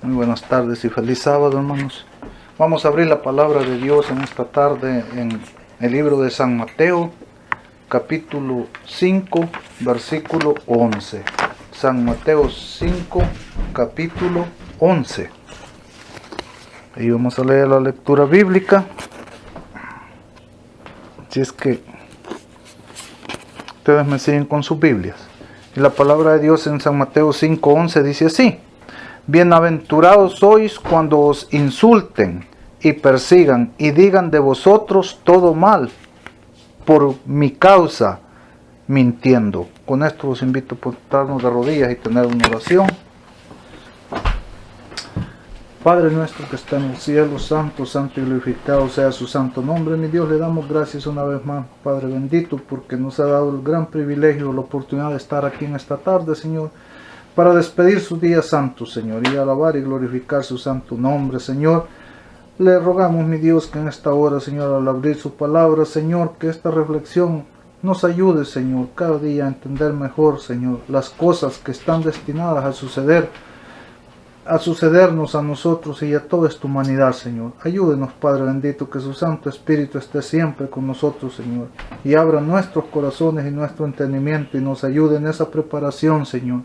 Muy buenas tardes y feliz sábado, hermanos. Vamos a abrir la palabra de Dios en esta tarde en el libro de San Mateo, capítulo 5, versículo 11. San Mateo 5, capítulo 11. Y vamos a leer la lectura bíblica. Así es que ustedes me siguen con sus Biblias. Y la palabra de Dios en San Mateo 5, 11 dice así: Bienaventurados sois cuando os insulten y persigan y digan de vosotros todo mal por mi causa, mintiendo. Con esto los invito a postrarnos de rodillas y tener una oración. Padre nuestro que está en el cielo, santo, santo y glorificado sea su santo nombre. Mi Dios, le damos gracias una vez más, Padre bendito, porque nos ha dado el gran privilegio, la oportunidad de estar aquí en esta tarde, Señor, para despedir su día santo, Señor, y alabar y glorificar su santo nombre, Señor. Le rogamos, mi Dios, que en esta hora, Señor, al abrir su palabra, Señor, que esta reflexión nos ayude, Señor, cada día a entender mejor, Señor, las cosas que están destinadas a sucedernos a nosotros y a toda esta humanidad, Señor. Ayúdenos, Padre bendito, que su Santo Espíritu esté siempre con nosotros, Señor, y abra nuestros corazones y nuestro entendimiento y nos ayude en esa preparación, Señor,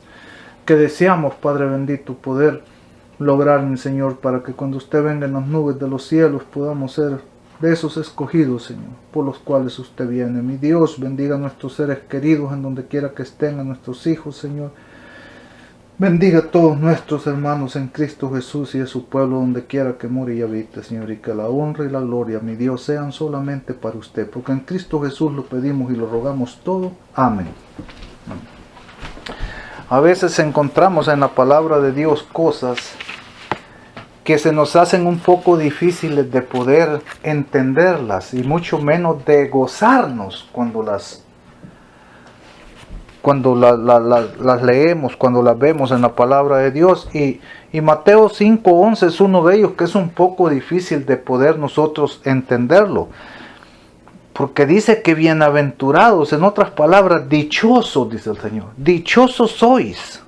que deseamos, Padre bendito, poder lograr, mi Señor, para que cuando usted venga en las nubes de los cielos podamos ser de esos escogidos, Señor, por los cuales usted viene. Mi Dios, bendiga a nuestros seres queridos en donde quiera que estén, a nuestros hijos, Señor. Bendiga a todos nuestros hermanos en Cristo Jesús y a su pueblo donde quiera que more y habite, Señor, y que la honra y la gloria, mi Dios, sean solamente para usted, porque en Cristo Jesús lo pedimos y lo rogamos todo. Amén. A veces encontramos en la palabra de Dios cosas que se nos hacen un poco difíciles de poder entenderlas y mucho menos de gozarnos cuando las leemos, cuando las vemos en la palabra de Dios. Y Mateo 5:11 es uno de ellos que es un poco difícil de poder nosotros entenderlo. Porque dice que bienaventurados, en otras palabras, dichosos, dice el Señor. Dichosos sois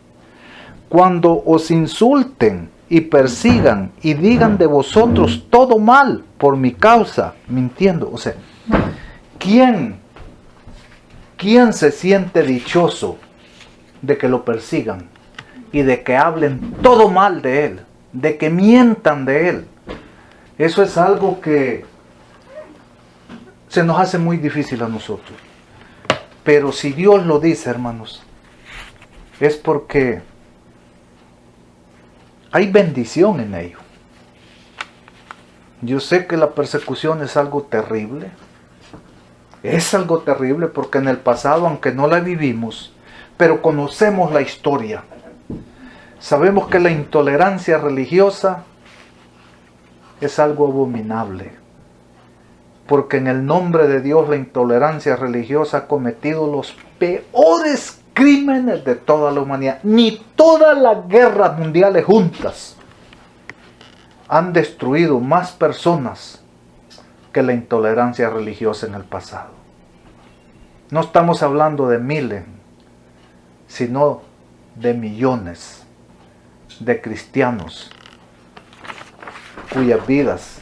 cuando os insulten y persigan y digan de vosotros todo mal por mi causa, mintiendo. O sea, ¿quién se siente dichoso de que lo persigan y de que hablen todo mal de él, de que mientan de él? Eso es algo que se nos hace muy difícil a nosotros. Pero si Dios lo dice, hermanos, es porque hay bendición en ello. Yo sé que la persecución es algo terrible. Es algo terrible porque en el pasado, aunque no la vivimos, pero conocemos la historia. Sabemos que la intolerancia religiosa es algo abominable. Porque en el nombre de Dios la intolerancia religiosa ha cometido los peores crímenes de toda la humanidad. Ni todas las guerras mundiales juntas han destruido más personas que la intolerancia religiosa en el pasado. No estamos hablando de miles, sino de millones de cristianos cuyas vidas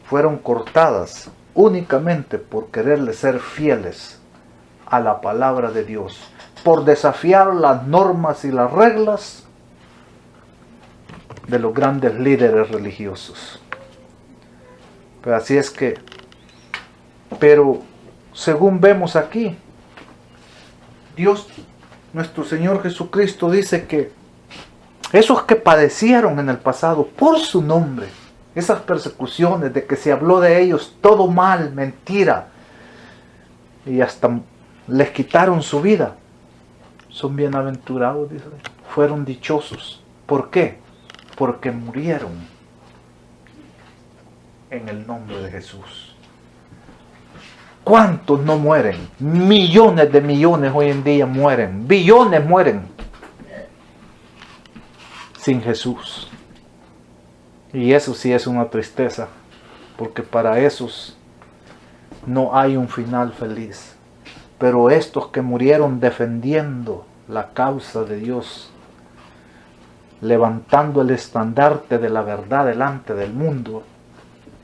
fueron cortadas únicamente por quererle ser fieles a la palabra de Dios, por desafiar las normas y las reglas de los grandes líderes religiosos. Pero así es que, pero según vemos aquí, Dios, nuestro Señor Jesucristo, dice que esos que padecieron en el pasado por su nombre, esas persecuciones de que se habló de ellos todo mal, mentira, y hasta les quitaron su vida, son bienaventurados, dice, fueron dichosos. ¿Por qué? Porque murieron en el nombre de Jesús. ¿Cuántos no mueren? Millones de millones hoy en día mueren, billones mueren sin Jesús. Y eso sí es una tristeza, porque para esos no hay un final feliz. Pero estos que murieron defendiendo la causa de Dios, levantando el estandarte de la verdad delante del mundo,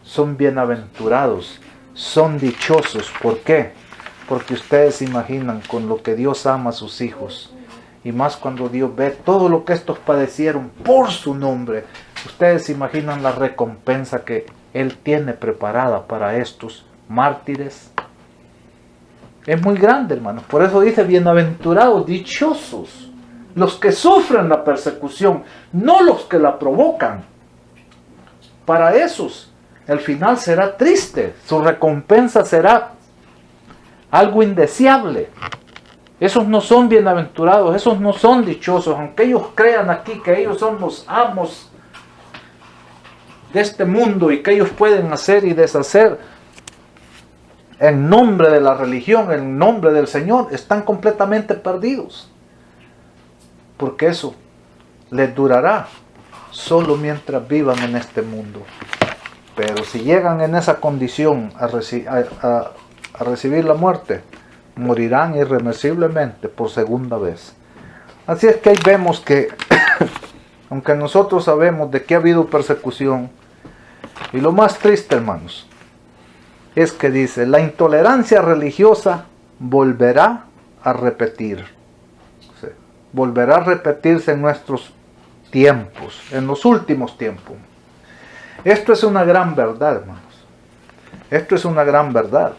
son bienaventurados, son dichosos. ¿Por qué? Porque ustedes se imaginan con lo que Dios ama a sus hijos, y más cuando Dios ve todo lo que estos padecieron por su nombre. Ustedes se imaginan la recompensa que Él tiene preparada para estos mártires. Es muy grande, hermanos. Por eso dice: bienaventurados, dichosos, los que sufren la persecución, no los que la provocan. Para esos, el final será triste. Su recompensa será algo indeseable. Esos no son bienaventurados, esos no son dichosos, aunque ellos crean aquí que ellos son los amos de este mundo y que ellos pueden hacer y deshacer en nombre de la religión, en nombre del Señor. Están completamente perdidos, porque eso les durará solo mientras vivan en este mundo. Pero si llegan en esa condición a recibir la muerte, morirán irreversiblemente por segunda vez. Así es que ahí vemos que aunque nosotros sabemos de que ha habido persecución, y lo más triste, hermanos, es que dice: la intolerancia religiosa volverá a repetir. Sí, volverá a repetirse en nuestros tiempos, en los últimos tiempos. Esto es una gran verdad, hermanos. Esto es una gran verdad.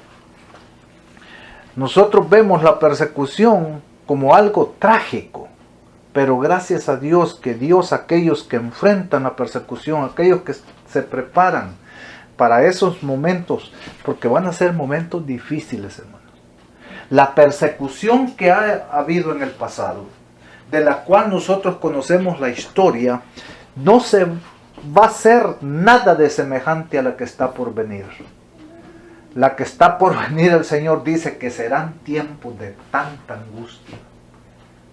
Nosotros vemos la persecución como algo trágico, pero gracias a Dios que Dios, aquellos que enfrentan la persecución, aquellos que se preparan para esos momentos, porque van a ser momentos difíciles, hermanos. La persecución que ha habido en el pasado, de la cual nosotros conocemos la historia, no se va a ser nada de semejante a la que está por venir. La que está por venir, el Señor dice que serán tiempos de tanta angustia,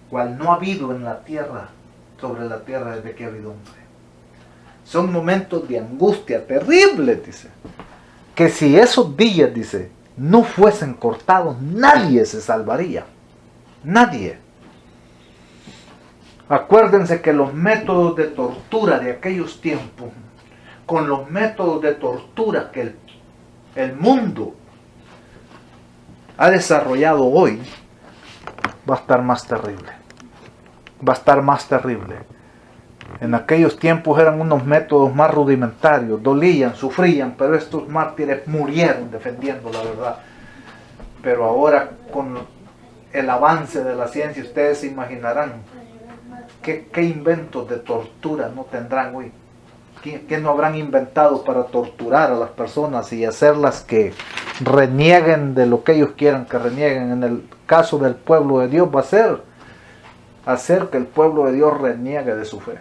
cual no ha habido en la tierra, sobre la tierra desde que ha habido hombre. Son momentos de angustia terribles, dice. Que si esos días, dice, no fuesen cortados, nadie se salvaría. Nadie. Acuérdense que los métodos de tortura de aquellos tiempos, con los métodos de tortura que el mundo ha desarrollado hoy, va a estar más terrible. Va a estar más terrible. En aquellos tiempos eran unos métodos más rudimentarios, dolían, sufrían, pero estos mártires murieron defendiendo la verdad. Pero ahora, con el avance de la ciencia, ustedes se imaginarán qué inventos de tortura no tendrán hoy. ¿Qué no habrán inventado para torturar a las personas y hacerlas que renieguen de lo que ellos quieran que renieguen? En el caso del pueblo de Dios va a ser hacer que el pueblo de Dios reniegue de su fe.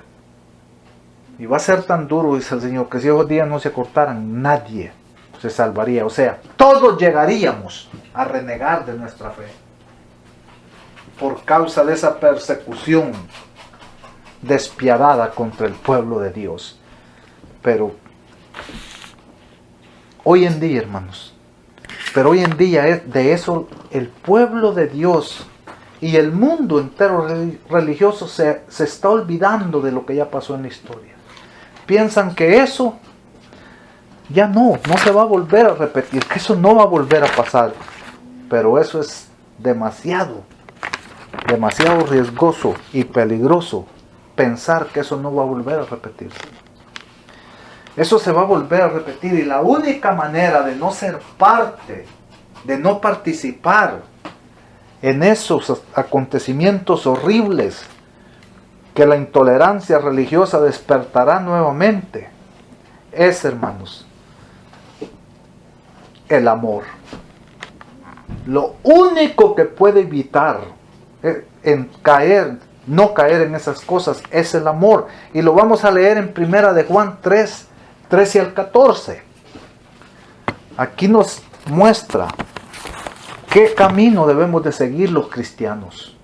Y va a ser tan duro, dice el Señor, que si esos días no se cortaran, nadie se salvaría. O sea, todos llegaríamos a renegar de nuestra fe por causa de esa persecución despiadada contra el pueblo de Dios. Pero hoy en día, hermanos, hoy en día de eso el pueblo de Dios y el mundo entero religioso se está olvidando de lo que ya pasó en la historia. Piensan que eso ya no se va a volver a repetir, que eso no va a volver a pasar. Pero eso es demasiado riesgoso y peligroso, pensar que eso no va a volver a repetirse. Eso se va a volver a repetir, y la única manera de no ser parte, de no participar en esos acontecimientos horribles que la intolerancia religiosa despertará nuevamente, es, hermanos, el amor. Lo único que puede evitar no caer en esas cosas es el amor. Y lo vamos a leer en Primera de Juan 3, 13 al 14. Aquí nos muestra qué camino debemos de seguir los cristianos.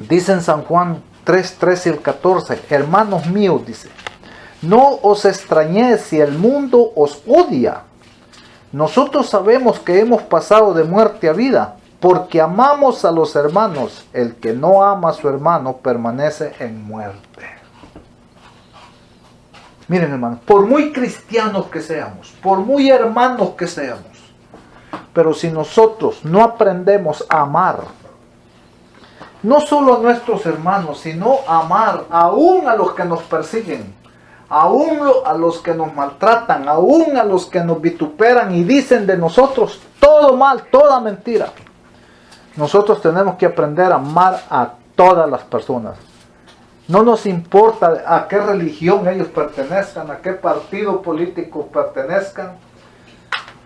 Dice en San Juan 3, 13 al 14, hermanos míos, dice, no os extrañéis si el mundo os odia. Nosotros sabemos que hemos pasado de muerte a vida, porque amamos a los hermanos. El que no ama a su hermano permanece en muerte. Miren, hermanos, por muy cristianos que seamos, por muy hermanos que seamos, pero si nosotros no aprendemos a amar, no solo a nuestros hermanos, sino a amar aún a los que nos persiguen, aún a los que nos maltratan, aún a los que nos vituperan y dicen de nosotros todo mal, toda mentira. Nosotros tenemos que aprender a amar a todas las personas. No nos importa a qué religión ellos pertenezcan, a qué partido político pertenezcan,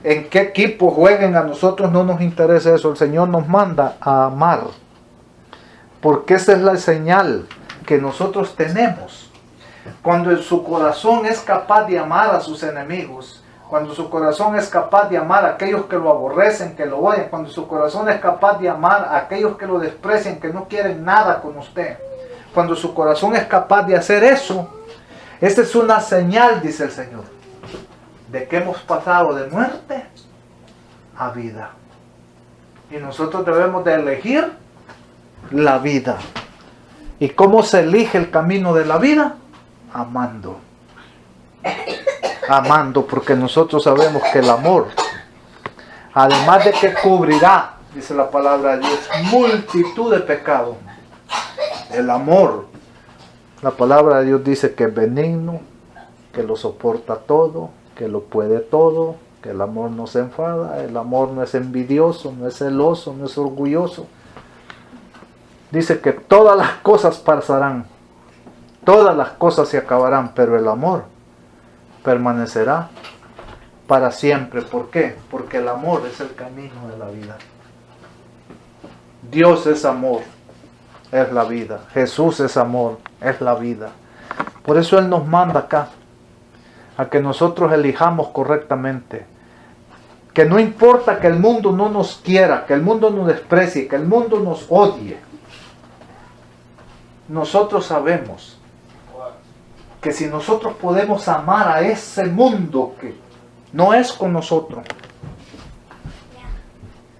en qué equipo jueguen, a nosotros no nos interesa eso. El Señor nos manda a amar, porque esa es la señal que nosotros tenemos. Cuando su corazón es capaz de amar a sus enemigos, cuando su corazón es capaz de amar a aquellos que lo aborrecen, que lo odian, cuando su corazón es capaz de amar a aquellos que lo desprecian, que no quieren nada con usted, cuando su corazón es capaz de hacer eso, esta es una señal, dice el Señor, de que hemos pasado de muerte a vida. Y nosotros debemos de elegir la vida. ¿Y cómo se elige el camino de la vida? Amando. Amando, porque nosotros sabemos que el amor, además de que cubrirá, dice la palabra de Dios, multitud de pecados, el amor, la palabra de Dios dice que es benigno, que lo soporta todo, que lo puede todo, que el amor no se enfada, el amor no es envidioso, no es celoso, no es orgulloso. Dice que todas las cosas pasarán, todas las cosas se acabarán, pero el amor permanecerá para siempre. ¿Por qué? Porque el amor es el camino de la vida. Dios es amor, es la vida. Jesús es amor, es la vida. Por eso Él nos manda acá a que nosotros elijamos correctamente. Que no importa que el mundo no nos quiera, que el mundo nos desprecie, que el mundo nos odie. Nosotros sabemos que si nosotros podemos amar a ese mundo que no es con nosotros,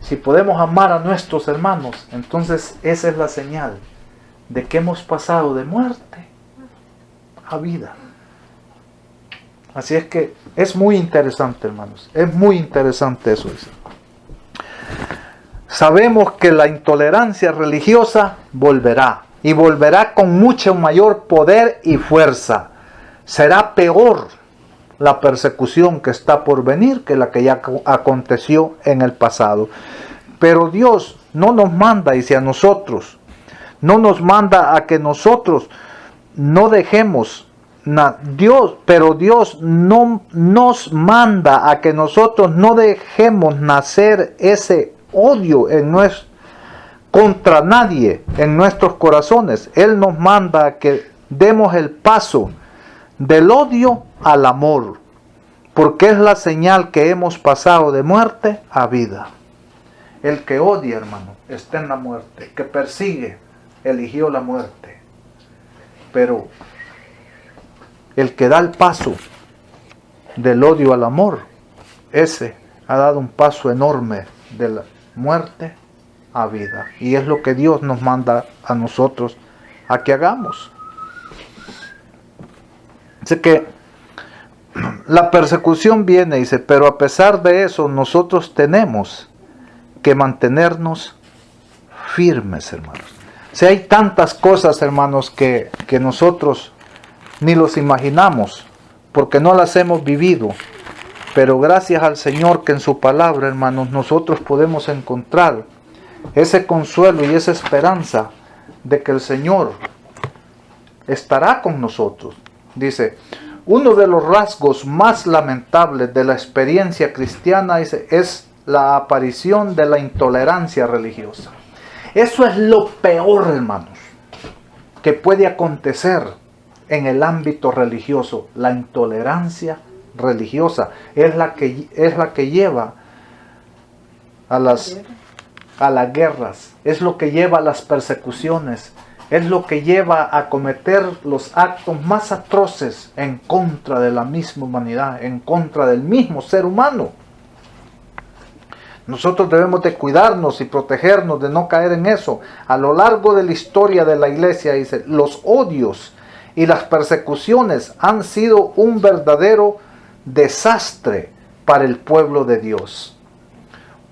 si podemos amar a nuestros hermanos, entonces esa es la señal de que hemos pasado de muerte a vida. Así es que es muy interesante, hermanos, es muy interesante eso. Sabemos que la intolerancia religiosa volverá, y volverá con mucho mayor poder y fuerza. Será peor la persecución que está por venir que la que ya aconteció en el pasado. Pero Dios no nos manda, dice, a nosotros, no nos manda a que nosotros no dejemos pero Dios no nos manda a que nosotros no dejemos nacer ese odio contra nadie en nuestros corazones. Él nos manda a que demos el paso del odio al amor, porque es la señal que hemos pasado de muerte a vida. El que odia, hermano, está en la muerte. El que persigue, eligió la muerte. Pero el que da el paso del odio al amor, ese ha dado un paso enorme de la muerte a vida. Y es lo que Dios nos manda a nosotros a que hagamos. Así que la persecución viene, dice, pero a pesar de eso nosotros tenemos que mantenernos firmes, hermanos. Si hay tantas cosas, hermanos, que nosotros ni los imaginamos, porque no las hemos vivido. Pero gracias al Señor que en su palabra, hermanos, nosotros podemos encontrar ese consuelo y esa esperanza de que el Señor estará con nosotros. Dice, uno de los rasgos más lamentables de la experiencia cristiana es la aparición de la intolerancia religiosa. Eso es lo peor, hermanos, que puede acontecer en el ámbito religioso. La intolerancia religiosa es la que lleva a las guerras, es lo que lleva a las persecuciones, es lo que lleva a cometer los actos más atroces en contra de la misma humanidad, en contra del mismo ser humano. Nosotros debemos de cuidarnos y protegernos de no caer en eso. A lo largo de la historia de la iglesia, dice, los odios y las persecuciones han sido un verdadero desastre para el pueblo de Dios.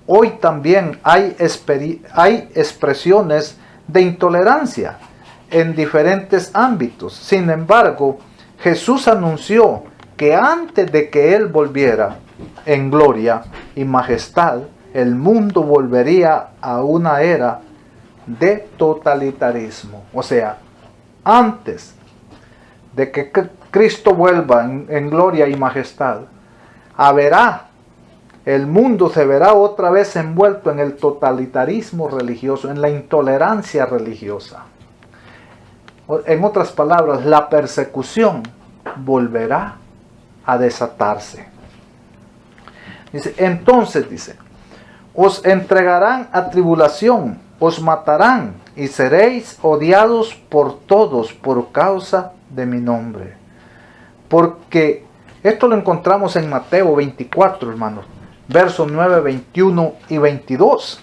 Hoy también hay expresiones de intolerancia en diferentes ámbitos. Sin embargo, Jesús anunció que antes de que Él volviera en gloria y majestad, el mundo volvería a una era de totalitarismo. O sea, antes de que Cristo vuelva en gloria y majestad, el mundo se verá otra vez envuelto en el totalitarismo religioso, en la intolerancia religiosa. En otras palabras, la persecución volverá a desatarse. Entonces, os entregarán a tribulación, os matarán y seréis odiados por todos por causa de mi nombre. Porque esto lo encontramos en Mateo 24, hermanos, versos 9, 21 y 22.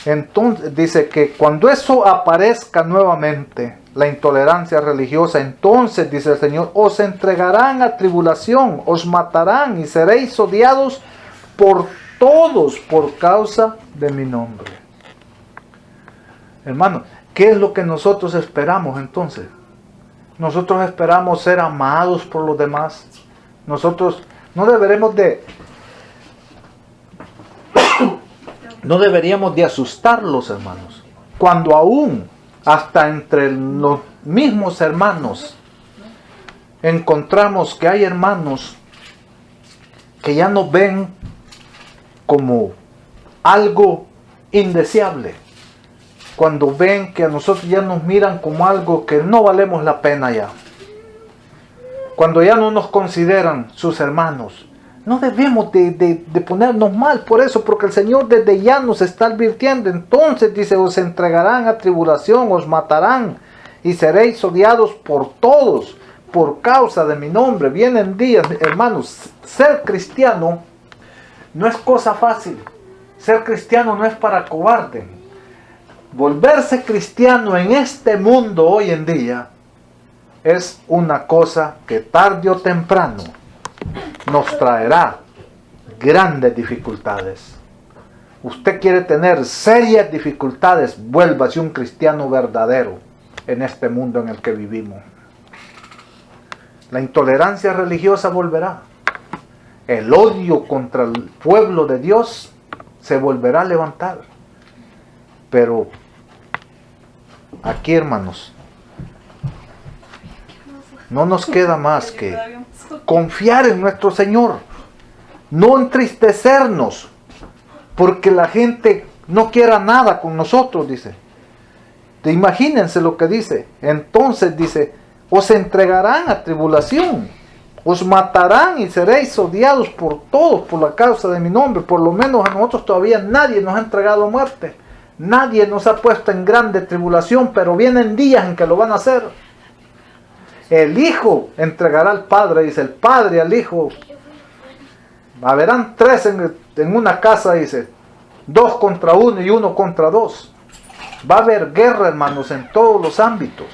Entonces dice que cuando eso aparezca nuevamente, la intolerancia religiosa, entonces dice el Señor, os entregarán a tribulación, os matarán y seréis odiados por todos por causa de mi nombre. Hermano, ¿qué es lo que nosotros esperamos entonces? Nosotros esperamos ser amados por los demás. Nosotros no deberíamos de asustarlos, hermanos, cuando aún hasta entre los mismos hermanos encontramos que hay hermanos que ya nos ven como algo indeseable, cuando ven que a nosotros ya nos miran como algo que no valemos la pena ya, cuando ya no nos consideran sus hermanos. No debemos de ponernos mal por eso, porque el Señor desde ya nos está advirtiendo. Entonces dice, os entregarán a tribulación, os matarán y seréis odiados por todos por causa de mi nombre. Vienen días, hermanos, ser cristiano no es cosa fácil. Ser cristiano no es para cobarde. Volverse cristiano en este mundo hoy en día es una cosa que tarde o temprano nos traerá grandes dificultades. Usted quiere tener serias dificultades, vuélvase un cristiano verdadero en este mundo en el que vivimos. La intolerancia religiosa volverá. El odio contra el pueblo de Dios se volverá a levantar. Pero aquí, hermanos, no nos queda más que confiar en nuestro Señor, no entristecernos porque la gente no quiera nada con nosotros, dice. Imagínense lo que dice. Entonces dice, os entregarán a tribulación, os matarán y seréis odiados por todos por la causa de mi nombre. Por lo menos a nosotros todavía nadie nos ha entregado a muerte, nadie nos ha puesto en grande tribulación, pero vienen días en que lo van a hacer. El Hijo entregará al Padre, dice, el Padre al Hijo. Haberán tres en una casa, dice, 2 contra 1 y 1 contra 2. Va a haber guerra, hermanos, en todos los ámbitos.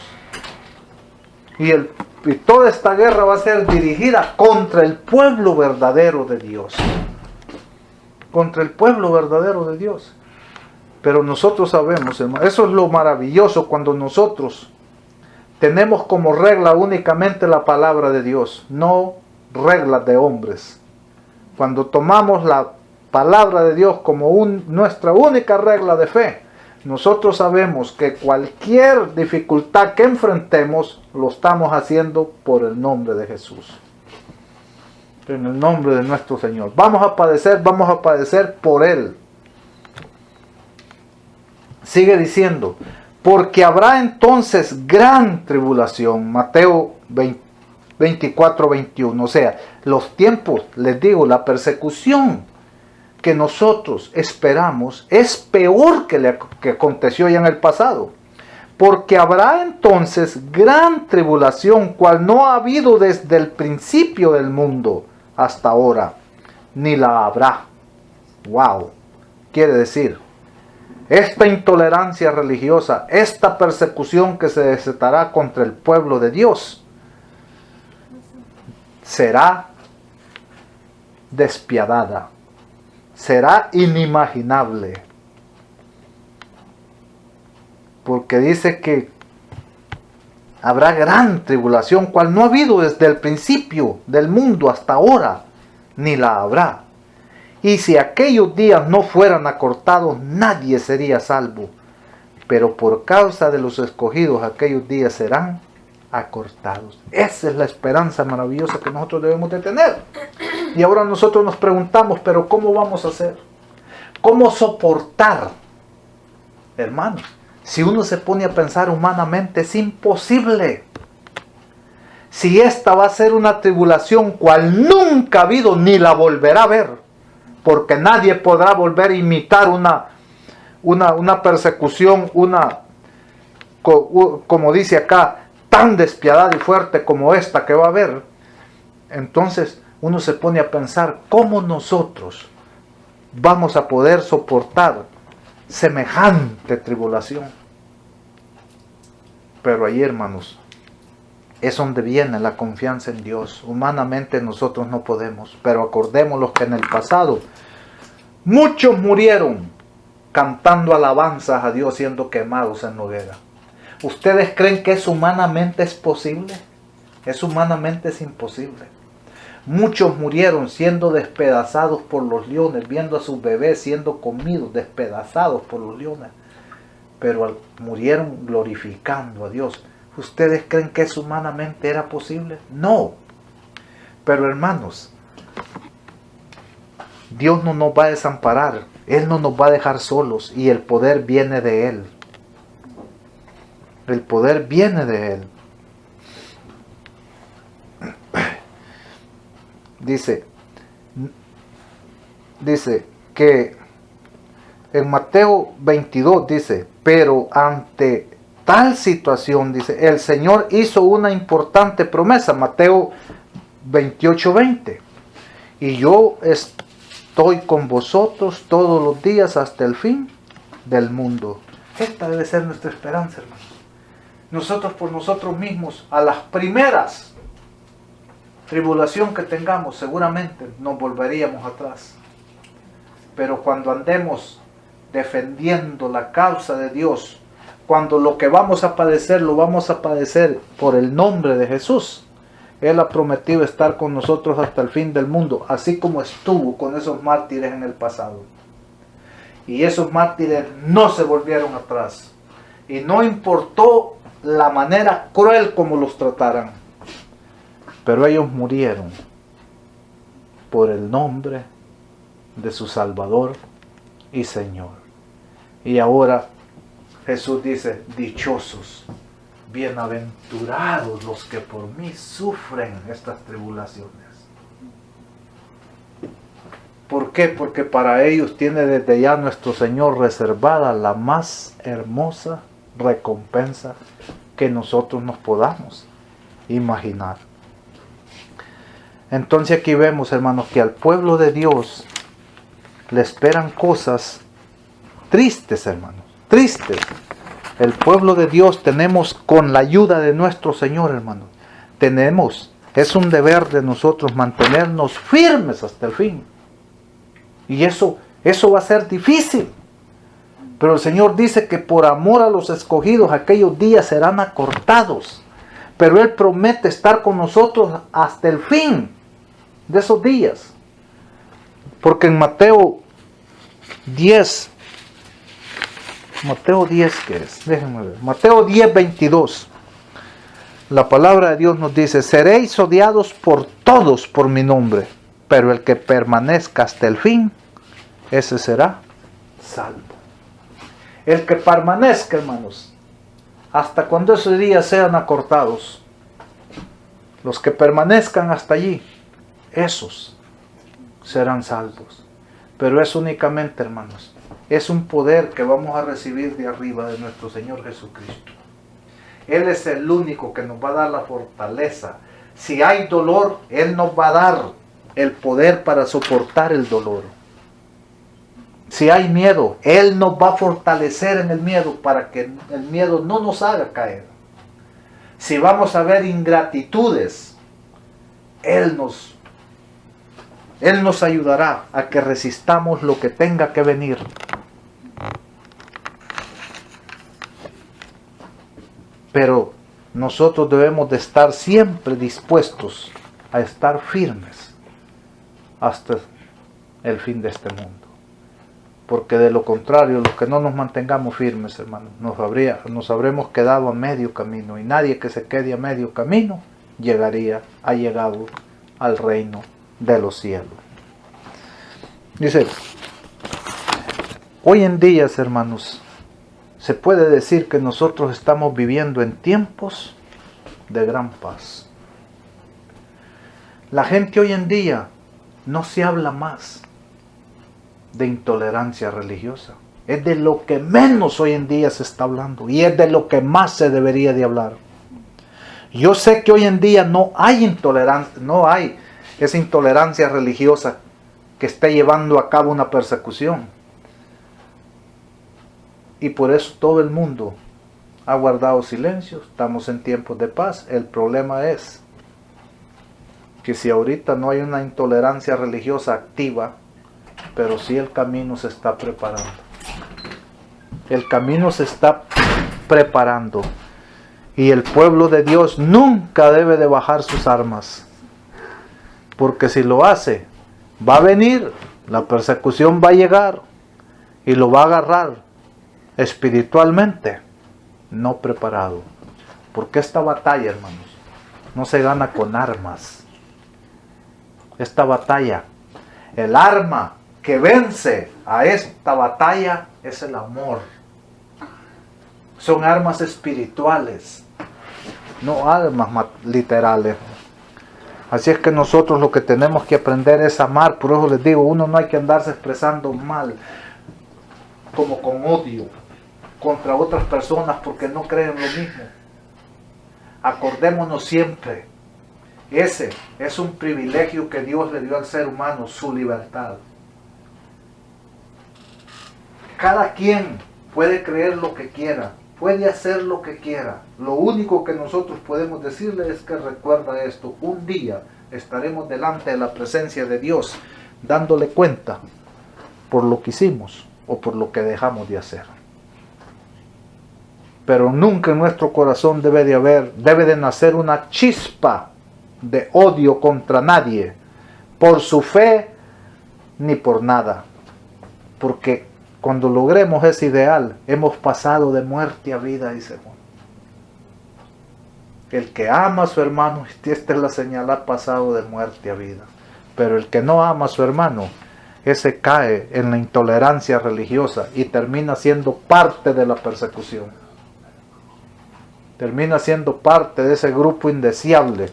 Y toda esta guerra va a ser dirigida contra el pueblo verdadero de Dios. Contra el pueblo verdadero de Dios. Pero nosotros sabemos, hermanos, eso es lo maravilloso cuando nosotros tenemos como regla únicamente la palabra de Dios, no reglas de hombres. Cuando tomamos la palabra de Dios como nuestra única regla de fe, nosotros sabemos que cualquier dificultad que enfrentemos, lo estamos haciendo por el nombre de Jesús. En el nombre de nuestro Señor. Vamos a padecer por Él. Sigue diciendo, porque habrá entonces gran tribulación. Mateo 24, 21. O sea, los tiempos, les digo, la persecución que nosotros esperamos es peor que le que aconteció ya en el pasado. Porque habrá entonces gran tribulación, cual no ha habido desde el principio del mundo hasta ahora, ni la habrá. Wow. Quiere decir, esta intolerancia religiosa, esta persecución que se desatará contra el pueblo de Dios, será despiadada, será inimaginable. Porque dice que habrá gran tribulación, cual no ha habido desde el principio del mundo hasta ahora, ni la habrá. Y si aquellos días no fueran acortados, nadie sería salvo. Pero por causa de los escogidos, aquellos días serán acortados. Esa es la esperanza maravillosa que nosotros debemos de tener. Y ahora nosotros nos preguntamos, pero ¿cómo vamos a hacer? ¿Cómo soportar? Hermanos, si uno se pone a pensar humanamente, es imposible. Si esta va a ser una tribulación cual nunca ha habido ni la volverá a ver, porque nadie podrá volver a imitar una persecución, como dice acá, tan despiadada y fuerte como esta que va a haber. Entonces uno se pone a pensar, ¿cómo nosotros vamos a poder soportar semejante tribulación? Pero ahí, hermanos, es donde viene la confianza en Dios. Humanamente nosotros no podemos, pero acordémonos que en el pasado muchos murieron cantando alabanzas a Dios, siendo quemados en la hoguera. ¿Ustedes creen que eso humanamente es posible? Eso humanamente es imposible. Muchos murieron siendo despedazados por los leones, viendo a sus bebés siendo comidos, despedazados por los leones. Pero murieron glorificando a Dios. ¿Ustedes creen que eso humanamente era posible? No. Pero hermanos, Dios no nos va a desamparar. Él no nos va a dejar solos. Y el poder viene de Él. El poder viene de Él. Dice que en Mateo 22 dice, pero ante tal situación, dice, el Señor hizo una importante promesa, Mateo 28:20. Y yo estoy con vosotros todos los días hasta el fin del mundo. Esta debe ser nuestra esperanza, hermanos. Nosotros por nosotros mismos, a las primeras tribulación que tengamos, seguramente nos volveríamos atrás. Pero cuando andemos defendiendo la causa de Dios, cuando lo que vamos a padecer, lo vamos a padecer por el nombre de Jesús, Él ha prometido estar con nosotros hasta el fin del mundo, así como estuvo con esos mártires en el pasado. Y esos mártires no se volvieron atrás. Y no importó la manera cruel como los trataran. Pero ellos murieron por el nombre de su Salvador y Señor. Y ahora Jesús dice, dichosos, bienaventurados los que por mí sufren estas tribulaciones. ¿Por qué? Porque para ellos tiene desde ya nuestro Señor reservada la más hermosa recompensa que nosotros nos podamos imaginar. Entonces aquí vemos, hermanos, que al pueblo de Dios le esperan cosas tristes, hermanos, tristes. El pueblo de Dios tenemos, con la ayuda de nuestro Señor, hermanos, es un deber de nosotros mantenernos firmes hasta el fin. Y eso va a ser difícil. Pero el Señor dice que por amor a los escogidos aquellos días serán acortados. Pero Él promete estar con nosotros hasta el fin de esos días. Porque en Mateo 10, ¿qué es? Déjenme ver. Mateo 10, 22. La palabra de Dios nos dice, seréis odiados por todos por mi nombre, pero el que permanezca hasta el fin, ese será salvo. El que permanezca, hermanos, hasta cuando esos días sean acortados, los que permanezcan hasta allí, esos serán salvos. Pero es únicamente, hermanos, es un poder que vamos a recibir de arriba de nuestro Señor Jesucristo. Él es el único que nos va a dar la fortaleza. Si hay dolor, Él nos va a dar el poder para soportar el dolor. Si hay miedo, Él nos va a fortalecer en el miedo para que el miedo no nos haga caer. Si vamos a ver ingratitudes, Él nos ayudará a que resistamos lo que tenga que venir. Pero nosotros debemos de estar siempre dispuestos a estar firmes hasta el fin de este mundo. Porque de lo contrario, los que no nos mantengamos firmes, hermanos, nos habremos quedado a medio camino. Y nadie que se quede a medio camino ha llegado al reino de los cielos. Dice, hoy en día, hermanos, se puede decir que nosotros estamos viviendo en tiempos de gran paz. La gente hoy en día no se habla más de intolerancia religiosa. Es de lo que menos hoy en día se está hablando y es de lo que más se debería de hablar. Yo sé que hoy en día no hay intolerancia, no hay esa intolerancia religiosa que esté llevando a cabo una persecución. Y por eso todo el mundo ha guardado silencio. Estamos en tiempos de paz. El problema es que si ahorita no hay una intolerancia religiosa activa, pero sí el camino se está preparando. El camino se está preparando. Y el pueblo de Dios nunca debe de bajar sus armas. Porque si lo hace, va a venir, la persecución va a llegar y lo va a agarrar espiritualmente no preparado. Porque esta batalla, hermanos, no se gana con armas. Esta batalla, el arma que vence a esta batalla es el amor. Son armas espirituales, no armas literales. Así es que nosotros lo que tenemos que aprender es amar. Por eso les digo, uno no hay que andarse expresando mal, como con odio contra otras personas porque no creen lo mismo. Acordémonos siempre, ese es un privilegio que Dios le dio al ser humano, su libertad. Cada quien puede creer lo que quiera, puede hacer lo que quiera. Lo único que nosotros podemos decirle es que recuerda esto: un día estaremos delante de la presencia de Dios, dándole cuenta por lo que hicimos o por lo que dejamos de hacer. Pero nunca en nuestro corazón debe de nacer una chispa de odio contra nadie, por su fe ni por nada. Porque cuando logremos ese ideal, hemos pasado de muerte a vida, dice Juan. El que ama a su hermano, esta es la señal, ha pasado de muerte a vida. Pero el que no ama a su hermano, ese cae en la intolerancia religiosa y termina siendo parte de la persecución. Termina siendo parte de ese grupo indeseable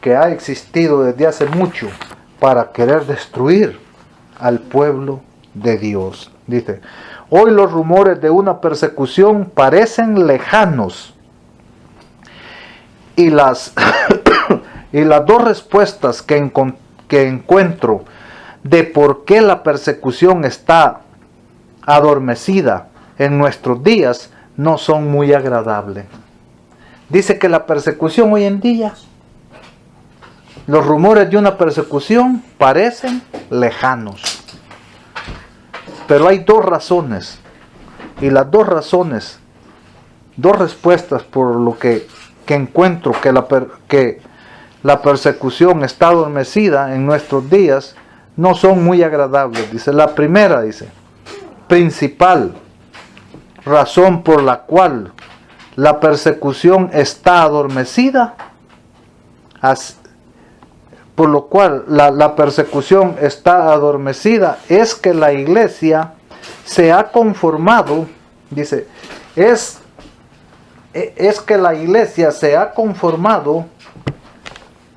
que ha existido desde hace mucho para querer destruir al pueblo de Dios. Dice, hoy los rumores de una persecución parecen lejanos y las dos respuestas que encuentro de por qué la persecución está adormecida en nuestros días no son muy agradables. Dice que la persecución hoy en día, los rumores de una persecución parecen lejanos. Pero hay dos razones. Y las dos razones, dos respuestas por lo que encuentro que la persecución está adormecida en nuestros días, no son muy agradables. Dice, la primera, dice, principal razón por la cual la persecución está adormecida, por lo cual la persecución está adormecida, es que la iglesia se ha conformado, dice, es que la iglesia se ha conformado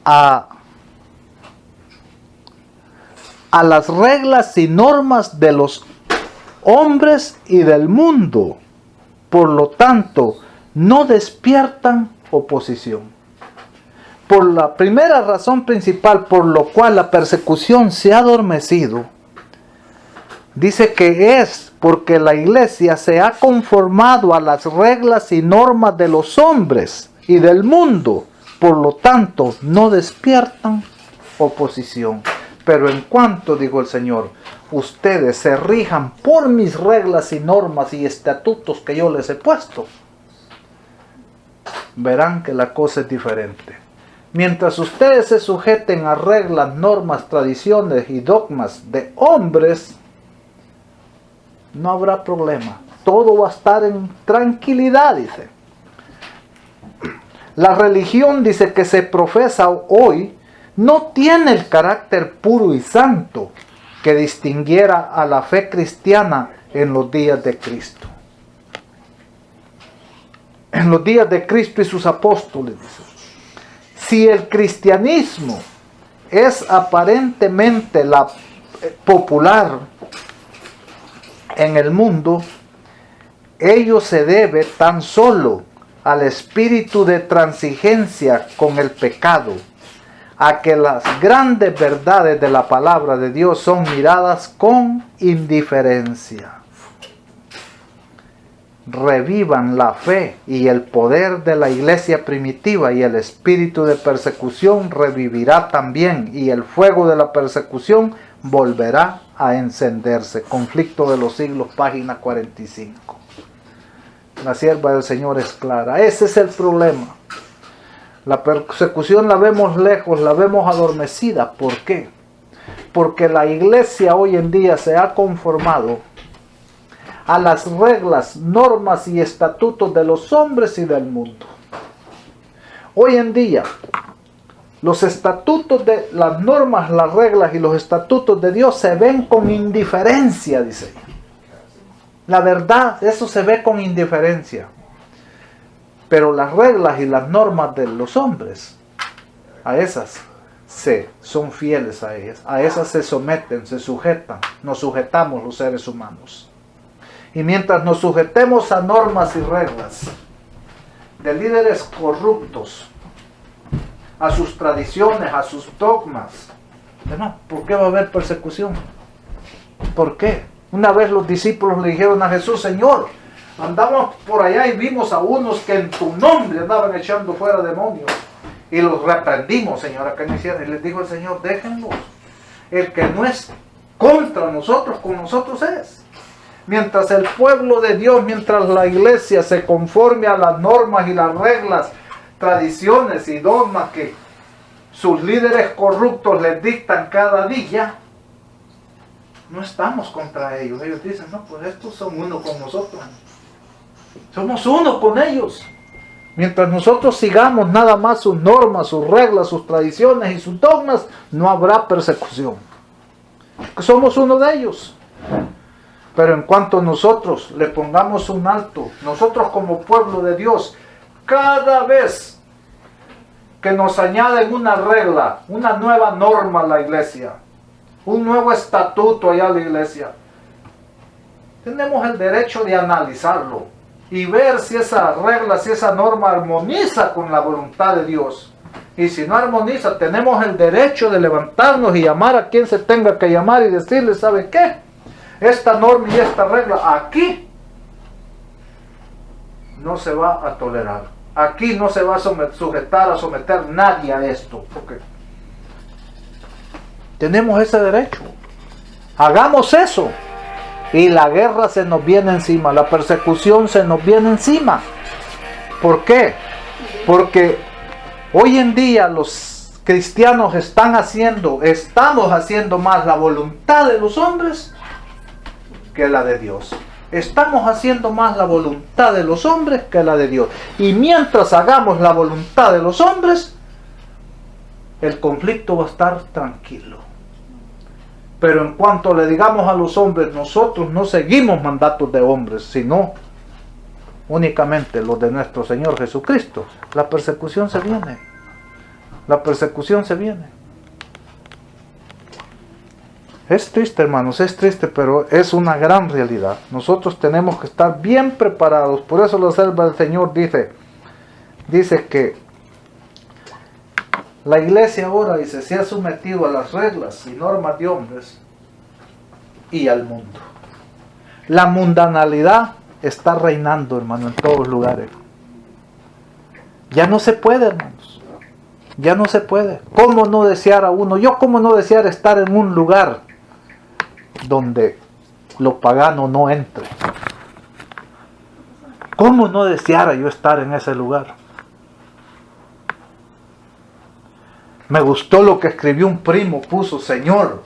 a las reglas y normas de los hombres y del mundo. Por lo tanto, no despiertan oposición. Por la primera razón principal por lo cual la persecución se ha adormecido, Dice que es porque la iglesia se ha conformado a las reglas y normas de los hombres y del mundo. Por lo tanto, no despiertan oposición. Pero en cuanto, dijo el Señor, ustedes se rijan por mis reglas y normas y estatutos que yo les he puesto, verán que la cosa es diferente. Mientras ustedes se sujeten a reglas, normas, tradiciones y dogmas de hombres, no habrá problema. Todo va a estar en tranquilidad, dice. La religión, dice, que se profesa hoy, no tiene el carácter puro y santo que distinguiera a la fe cristiana en los días de Cristo. En los días de Cristo y sus apóstoles, dice. Si el cristianismo es aparentemente la popular en el mundo, ello se debe tan solo al espíritu de transigencia con el pecado, a que las grandes verdades de la palabra de Dios son miradas con indiferencia. Revivan la fe y el poder de la iglesia primitiva, y el espíritu de persecución revivirá también, y el fuego de la persecución volverá a encenderse. Conflicto de los siglos, página 45. La sierva del Señor es clara. Ese es el problema. La persecución la vemos lejos, la vemos adormecida. ¿Por qué? Porque la iglesia hoy en día se ha conformado a las reglas, normas y estatutos de los hombres y del mundo. Hoy en día, los estatutos de las normas, las reglas y los estatutos de Dios se ven con indiferencia, dice ella. La verdad, eso se ve con indiferencia. Pero las reglas y las normas de los hombres, a esas son fieles a ellas. A esas se someten, se sujetan. Nos sujetamos los seres humanos. Y mientras nos sujetemos a normas y reglas de líderes corruptos, a sus tradiciones, a sus dogmas, ¿por qué va a haber persecución? ¿Por qué? Una vez los discípulos le dijeron a Jesús: Señor, andamos por allá y vimos a unos que en tu nombre andaban echando fuera demonios. Y los reprendimos, Señor, a que no hicieran. Y les dijo el Señor: déjenlos. El que no es contra nosotros, con nosotros es. Mientras el pueblo de Dios, mientras la iglesia se conforme a las normas y las reglas, tradiciones y dogmas que sus líderes corruptos les dictan cada día, no estamos contra ellos. Ellos dicen: no, pues estos son uno con nosotros. Somos uno con ellos. Mientras nosotros sigamos nada más sus normas, sus reglas, sus tradiciones y sus dogmas, no habrá persecución. Somos uno de ellos. Pero en cuanto nosotros le pongamos un alto, nosotros como pueblo de Dios, cada vez que nos añaden una regla, una nueva norma a la iglesia, un nuevo estatuto allá a la iglesia, tenemos el derecho de analizarlo y ver si esa regla, si esa norma armoniza con la voluntad de Dios. Y si no armoniza, tenemos el derecho de levantarnos y llamar a quien se tenga que llamar y decirle: ¿sabe qué? Esta norma y esta regla aquí no se va a tolerar. Aquí no se va a someter nadie a esto. Porque tenemos ese derecho. Hagamos eso. Y la guerra se nos viene encima. La persecución se nos viene encima. ¿Por qué? Porque hoy en día los cristianos estamos haciendo más la voluntad de los hombres que la de Dios. Estamos haciendo más la voluntad de los hombres que la de Dios. Y mientras hagamos la voluntad de los hombres, el conflicto va a estar tranquilo. Pero en cuanto le digamos a los hombres: nosotros no seguimos mandatos de hombres, sino únicamente los de nuestro Señor Jesucristo, la persecución se viene. La persecución se viene. Es triste, hermanos, es triste, pero es una gran realidad. Nosotros tenemos que estar bien preparados. Por eso la sierva del Señor dice que la iglesia ahora, se ha sometido a las reglas y normas de hombres y al mundo. La mundanalidad está reinando, hermano, en todos lugares. Ya no se puede, hermanos. Ya no se puede. ¿Cómo no desear a uno? Yo, ¿cómo no desear estar en un lugar donde lo pagano no entre? ¿Cómo no deseara yo estar en ese lugar? Me gustó lo que escribió un primo, puso: Señor,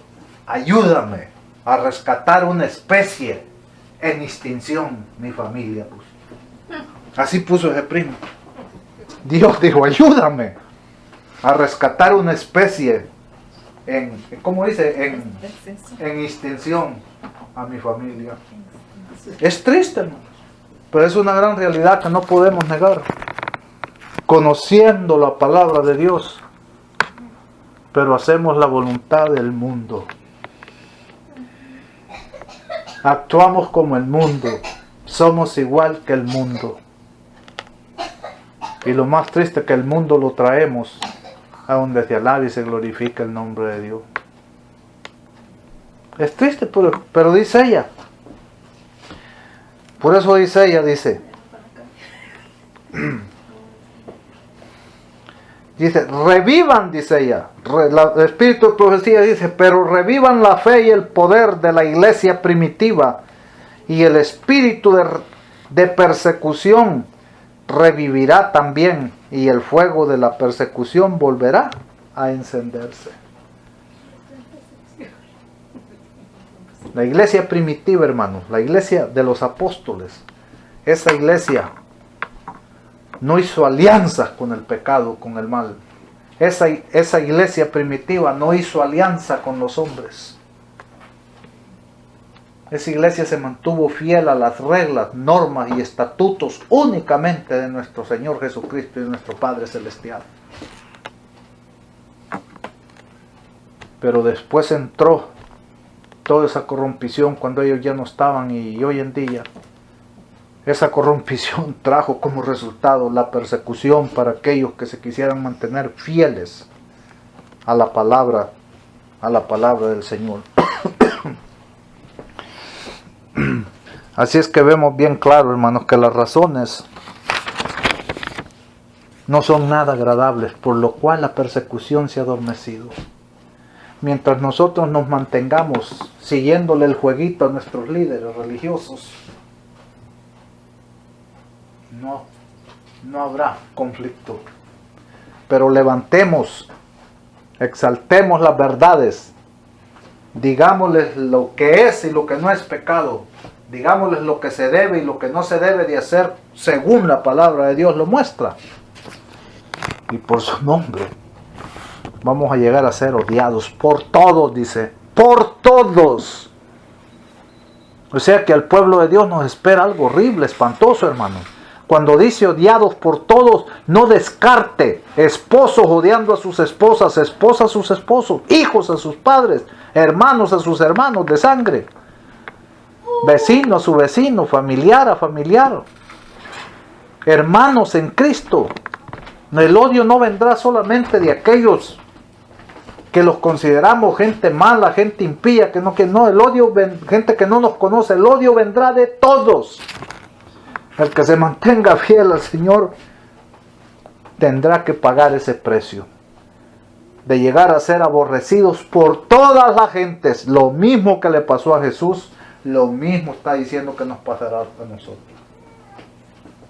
ayúdame a rescatar una especie en extinción, mi familia, puso. Así puso ese primo. Dios dijo: ayúdame a rescatar una especie ¿cómo dice? En extinción a mi familia. Es triste, hermano, pero es una gran realidad que no podemos negar. Conociendo la palabra de Dios, pero hacemos la voluntad del mundo. Actuamos como el mundo. Somos igual que el mundo. Y lo más triste es que el mundo lo traemos a donde se alabe y se glorifica el nombre de Dios. Es triste, pero dice ella. Por eso dice ella, dice, revivan, dice ella, el espíritu de profecía dice, pero revivan la fe y el poder de la iglesia primitiva, y el espíritu de persecución revivirá también, y el fuego de la persecución volverá a encenderse. La iglesia primitiva, hermanos, la iglesia de los apóstoles, esa iglesia no hizo alianzas con el pecado, con el mal. Esa iglesia primitiva no hizo alianza con los hombres. Esa iglesia se mantuvo fiel a las reglas, normas y estatutos únicamente de nuestro Señor Jesucristo y de nuestro Padre Celestial. Pero después entró toda esa corrompición cuando ellos ya no estaban, y hoy en día esa corrompición trajo como resultado la persecución para aquellos que se quisieran mantener fieles a la palabra del Señor. Así es que vemos bien claro, hermanos, que las razones no son nada agradables, por lo cual la persecución se ha adormecido. Mientras nosotros nos mantengamos siguiéndole el jueguito a nuestros líderes religiosos, no habrá conflicto. Pero levantemos, exaltemos las verdades, digámosles lo que es y lo que no es pecado, digámosles lo que se debe y lo que no se debe de hacer según la palabra de Dios lo muestra. Y por su nombre vamos a llegar a ser odiados por todos, dice, por todos. O sea que al pueblo de Dios nos espera algo horrible, espantoso, hermano. Cuando dice odiados por todos, no descarte esposos odiando a sus esposas, esposas a sus esposos, hijos a sus padres, hermanos a sus hermanos de sangre, vecino a su vecino, familiar a familiar, hermanos en Cristo. El odio no vendrá solamente de aquellos que los consideramos gente mala, gente impía, que no, el odio, gente que no nos conoce, el odio vendrá de todos. El que se mantenga fiel al Señor tendrá que pagar ese precio de llegar a ser aborrecidos por todas las gentes. Lo mismo que le pasó a Jesús, lo mismo está diciendo que nos pasará a nosotros.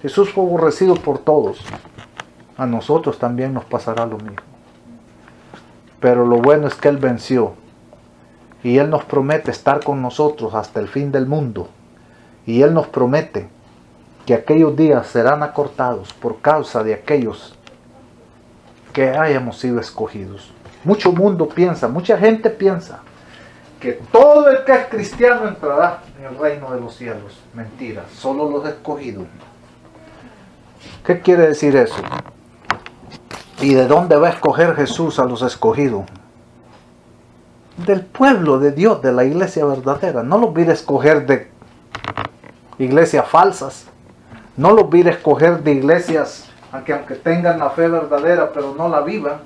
Jesús fue aborrecido por todos. A nosotros también nos pasará lo mismo. Pero lo bueno es que Él venció. Y Él nos promete estar con nosotros hasta el fin del mundo. Y Él nos promete que aquellos días serán acortados por causa de aquellos que hayamos sido escogidos. Mucho mundo piensa, mucha gente piensa que todo el que es cristiano entrará en el reino de los cielos. Mentira, solo los escogidos. ¿Qué quiere decir eso? ¿Y de dónde va a escoger Jesús a los escogidos? Del pueblo de Dios, de la iglesia verdadera. No los va a ir a escoger de iglesias falsas. No los va a ir a escoger de iglesias aunque tengan la fe verdadera pero no la vivan.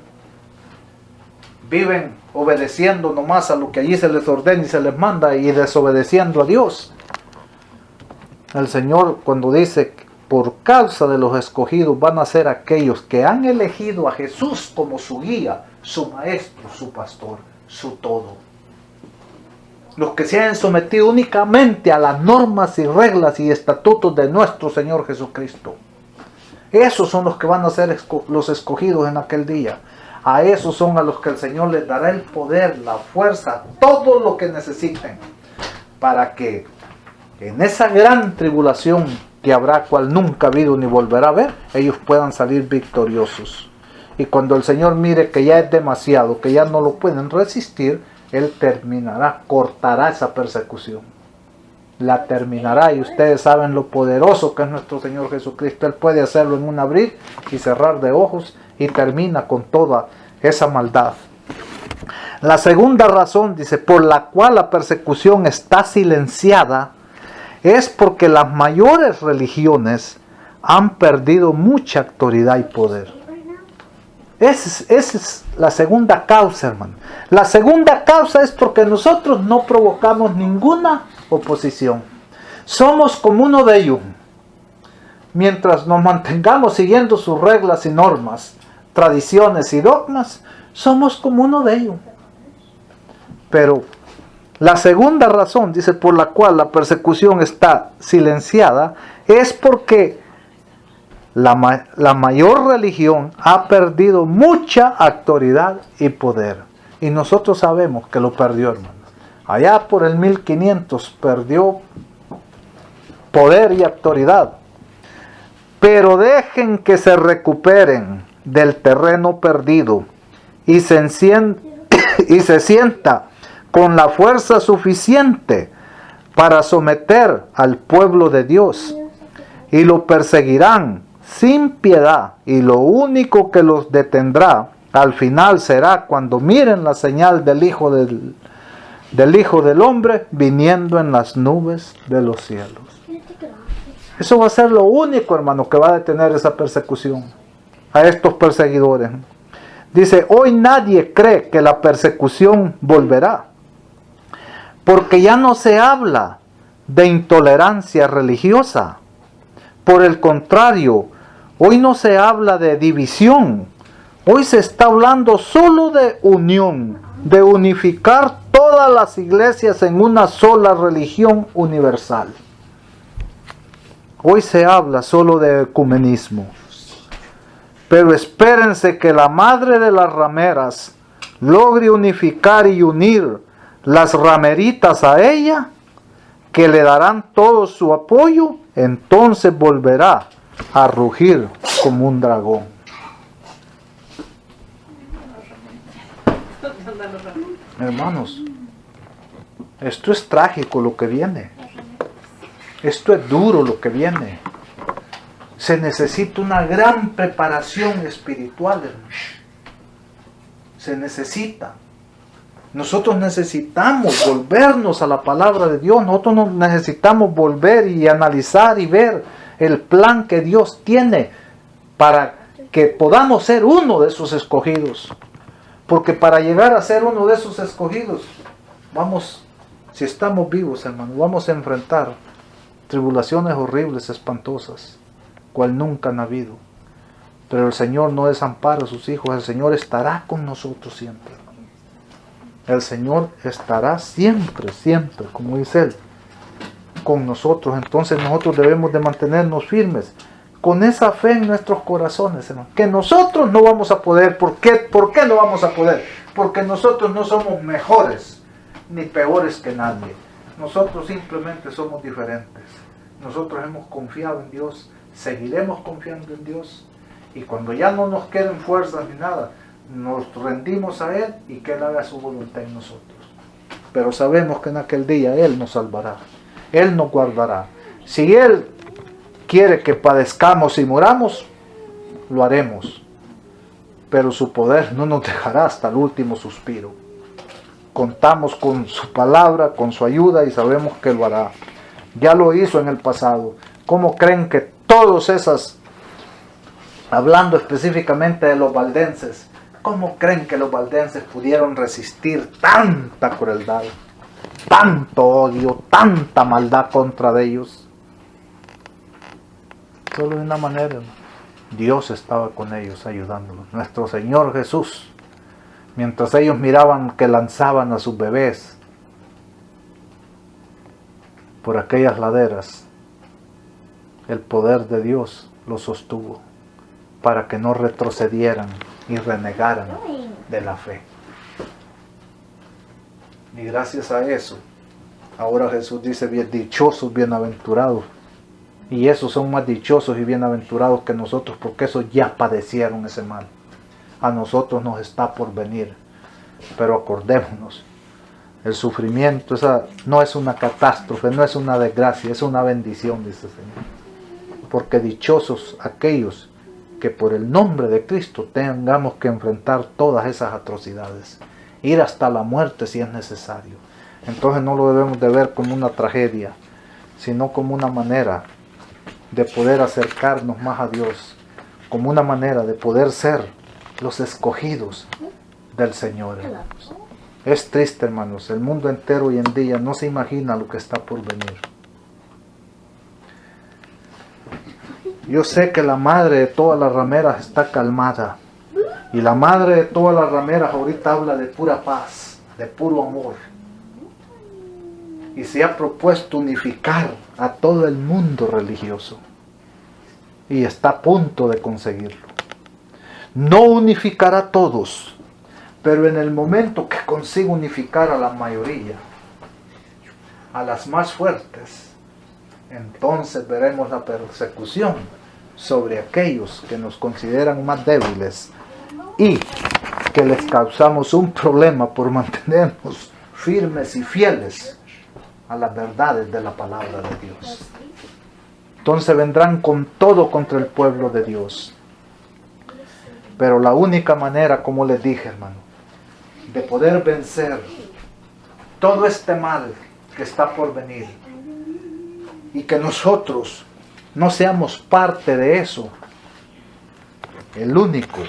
Viven obedeciendo nomás a lo que allí se les ordena y se les manda y desobedeciendo a Dios. El Señor cuando dice que por causa de los escogidos van a ser aquellos que han elegido a Jesús como su guía, su maestro, su pastor, su todo. Los que se han sometido únicamente a las normas y reglas y estatutos de nuestro Señor Jesucristo. Esos son los que van a ser los escogidos en aquel día. A esos son a los que el Señor les dará el poder, la fuerza, todo lo que necesiten para que en esa gran tribulación que habrá, cual nunca ha habido ni volverá a haber, ellos puedan salir victoriosos. Y cuando el Señor mire que ya es demasiado, que ya no lo pueden resistir, Él terminará, cortará esa persecución. La terminará, y ustedes saben lo poderoso que es nuestro Señor Jesucristo. Él puede hacerlo en un abrir y cerrar de ojos y termina con toda esa maldad. La segunda razón, dice, por la cual la persecución está silenciada, es porque las mayores religiones han perdido mucha autoridad y poder. Esa es la segunda causa, hermano. La segunda causa es porque nosotros no provocamos ninguna oposición. Somos como uno de ellos. Mientras nos mantengamos siguiendo sus reglas y normas, tradiciones y dogmas, somos como uno de ellos. Pero la segunda razón, dice, por la cual la persecución está silenciada, es porque la mayor religión ha perdido mucha autoridad y poder. Y nosotros sabemos que lo perdió, hermano. Allá por el 1500 perdió poder y autoridad. Pero dejen que se recuperen del terreno perdido y se sienta con la fuerza suficiente para someter al pueblo de Dios, y lo perseguirán sin piedad, y lo único que los detendrá al final será cuando miren la señal del Hijo del Hombre viniendo en las nubes de los cielos. Eso va a ser lo único, hermano, que va a detener esa persecución a estos perseguidores. Dice, hoy nadie cree que la persecución volverá, porque ya no se habla de intolerancia religiosa. Por el contrario, hoy no se habla de división. Hoy se está hablando solo de unión, de unificar todas las iglesias en una sola religión universal. Hoy se habla solo de ecumenismo. Pero espérense que la madre de las rameras logre unificar y unir las rameritas a ella, que le darán todo su apoyo, entonces volverá a rugir como un dragón. Hermanos, esto es trágico lo que viene. Esto es duro lo que viene. Se necesita una gran preparación espiritual, hermano. Se necesita. Nosotros necesitamos volvernos a la palabra de Dios. Nosotros necesitamos volver y analizar y ver el plan que Dios tiene para que podamos ser uno de esos escogidos. Porque para llegar a ser uno de esos escogidos, si estamos vivos, hermano, vamos a enfrentar tribulaciones horribles, espantosas, cual nunca han habido. Pero el Señor no desampara a sus hijos. El Señor estará con nosotros siempre. El Señor estará siempre, siempre, como dice Él, con nosotros. Entonces nosotros debemos de mantenernos firmes con esa fe en nuestros corazones, hermano. Que nosotros no vamos a poder. ¿Por qué no vamos a poder? Porque nosotros no somos mejores ni peores que nadie. Nosotros simplemente somos diferentes. Nosotros hemos confiado en Dios, seguiremos confiando en Dios, y cuando ya no nos queden fuerzas ni nada, nos rendimos a Él y que Él haga su voluntad en nosotros. Pero sabemos que en aquel día Él nos salvará, Él nos guardará. Si Él quiere que padezcamos y muramos, lo haremos, pero su poder no nos dejará hasta el último suspiro. Contamos con su palabra, con su ayuda, y sabemos que lo hará. Ya lo hizo en el pasado. ¿Cómo creen que todos esas, hablando específicamente de los valdenses, cómo creen que los valdenses pudieron resistir tanta crueldad, tanto odio, tanta maldad contra ellos? Solo de una manera, hermano. Dios estaba con ellos ayudándolos. Nuestro Señor Jesús, mientras ellos miraban que lanzaban a sus bebés por aquellas laderas, el poder de Dios los sostuvo para que no retrocedieran y renegaran de la fe. Y gracias a eso, ahora Jesús dice, bien dichosos, bienaventurados. Y esos son más dichosos y bienaventurados que nosotros, porque esos ya padecieron ese mal. A nosotros nos está por venir. Pero acordémonos, el sufrimiento no es una catástrofe, no es una desgracia, es una bendición, dice el Señor. Porque dichosos aquellos que por el nombre de Cristo tengamos que enfrentar todas esas atrocidades. Ir hasta la muerte si es necesario. Entonces no lo debemos de ver como una tragedia, sino como una manera de poder acercarnos más a Dios, como una manera de poder ser los escogidos del Señor, hermanos. Es triste, hermanos, el mundo entero hoy en día no se imagina lo que está por venir. Yo sé que la madre de todas las rameras está calmada, y la madre de todas las rameras ahorita habla de pura paz, de puro amor, y se ha propuesto unificar a todo el mundo religioso. Y está a punto de conseguirlo. No unificará a todos, pero en el momento que consiga unificar a la mayoría, a las más fuertes, entonces veremos la persecución sobre aquellos que nos consideran más débiles y que les causamos un problema por mantenernos firmes y fieles a las verdades de la palabra de Dios. Entonces vendrán con todo contra el pueblo de Dios. Pero la única manera, como les dije, hermano, de poder vencer todo este mal que está por venir y que nosotros no seamos parte de eso, el único